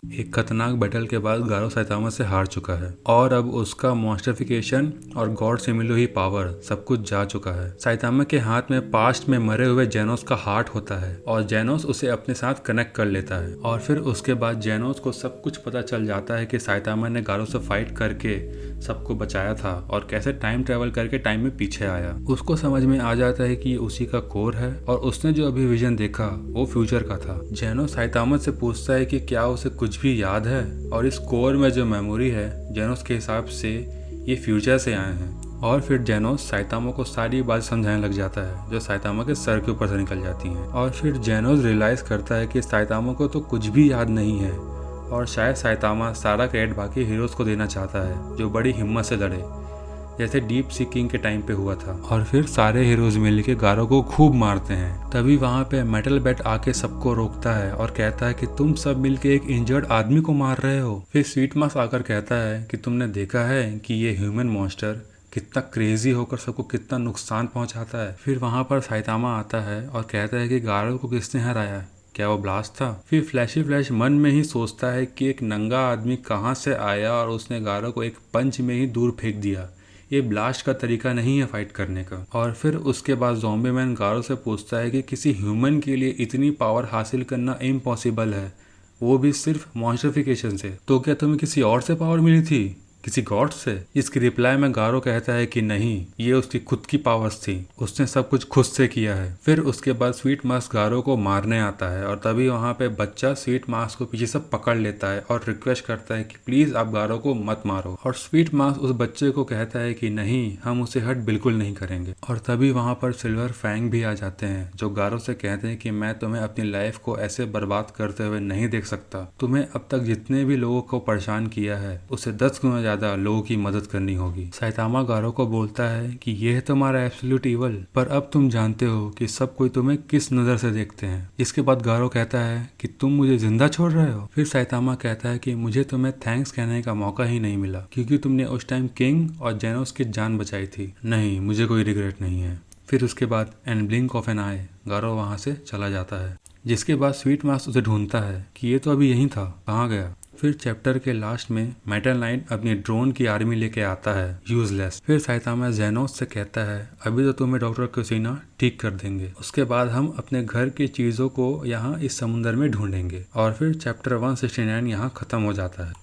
एक खतरनाक बैटल के बाद गारो साइतामा से हार चुका है और अब उसका मॉन्स्टरिफिकेशन और गॉड से मिली हुई पावर सब कुछ जा चुका है। साइतामा के हाथ में पास्ट में मरे हुए जेनोस का हार्ट होता है और जेनोस उसे अपने साथ कनेक्ट कर लेता है और फिर उसके बाद जेनोस को सब कुछ पता चल जाता है कि साइतामा ने गारो से फाइट करके सबको बचाया था और कैसे टाइम ट्रेवल करके टाइम में पीछे आया। उसको समझ में आ जाता है कि ये उसी का कोर है और उसने जो अभी विजन देखा वो फ्यूचर का था। जेनोस साइतामा से पूछता है कि क्या उसे कुछ भी याद है और इस कोर में जो मेमोरी है जेनोस के हिसाब से ये फ्यूचर से आए हैं। और फिर जेनोस साइतामा को सारी बात समझाने लग जाता है जो साइतामा के सर के ऊपर से निकल जाती हैं। और फिर जेनोस रियलाइज करता है कि साइतामा को तो कुछ भी याद नहीं है और शायद साइतामा सारा क्रेडिट बाकी हीरोज को देना चाहता है जो बड़ी हिम्मत से लड़े, जैसे डीप सी किंग के टाइम पे हुआ था। और फिर सारे हीरोज मिलके गारो को खूब मारते हैं। तभी वहाँ पे मेटल बैट आके सबको रोकता है और कहता है कि तुम सब मिलके एक इंजर्ड आदमी को मार रहे हो। फिर स्वीट मास आकर कहता है कि तुमने देखा है कि ये ह्यूमन मॉन्स्टर कितना क्रेजी होकर सबको कितना नुकसान पहुंचाता है। फिर वहाँ पर साइतामा आता है और कहता है कि गारो को किसने हराया, क्या वो ब्लास्ट था। फिर फ्लैशी फ्लैश मन में ही सोचता है कि एक नंगा आदमी कहाँ से आया और उसने गारो को एक पंच में ही दूर फेंक दिया। ये ब्लास्ट का तरीका नहीं है फाइट करने का। और फिर उसके बाद ज़ॉम्बी मैन गारो से पूछता है कि किसी ह्यूमन के लिए इतनी पावर हासिल करना इम्पॉसिबल है, वो भी सिर्फ मॉन्स्टरिफिकेशन से। तो क्या तुम्हें किसी और से पावर मिली थी, किसी गॉड से? इसकी रिप्लाई में गारो कहता है कि नहीं, ये उसकी खुद की पावर्स थी, उसने सब कुछ खुद से किया है। फिर उसके बाद स्वीट मास्क गारो को मारने आता है और तभी वहाँ पे बच्चा स्वीट मास्क को पीछे से पकड़ लेता है और रिक्वेस्ट करता है कि प्लीज आप गारो को मत मारो। और स्वीट मास्क उस बच्चे को कहता है कि नहीं, हम उसे हर्ट बिल्कुल नहीं करेंगे। और तभी वहाँ पर सिल्वर फैंग भी आ जाते हैं जो गारो से कहते हैं कि मैं तुम्हें अपनी लाइफ को ऐसे बर्बाद करते हुए नहीं देख सकता। तुम्हें अब तक जितने भी लोगों को परेशान किया है उससे 10 गुना लोगों की मदद करनी होगी। साइतामा गारो को बोलता है कि यह है तुम्हारा एब्सोल्यूट इवल, पर अब तुम जानते हो कि सब कोई तुम्हें किस नजर से देखते हैं। इसके बाद गारो कहता है कि तुम मुझे जिंदा छोड़ रहे हो। फिर साइतामा कहता है कि मुझे तुम्हें थैंक्स कहने का मौका ही नहीं मिला क्योंकि तुमने उस टाइम किंग और जेनोस की जान बचाई थी। नहीं, मुझे कोई रिग्रेट नहीं है। फिर उसके बाद एंड ब्लिंक ऑफ एन आई गारो वहां से चला जाता है, जिसके बाद स्वीट मास्क उसे ढूंढता है कि ये तो अभी यहीं था, कहाँ गया। फिर चैप्टर के लास्ट में मेटल नाइट अपनी ड्रोन की आर्मी लेके आता है यूजलेस। फिर साइतामा जेनोस से कहता है अभी तो तुम्हें डॉक्टर क्यूसीना ठीक कर देंगे, उसके बाद हम अपने घर की चीजों को यहाँ इस समुंदर में ढूंढेंगे। और फिर चैप्टर 169 यहाँ खत्म हो जाता है।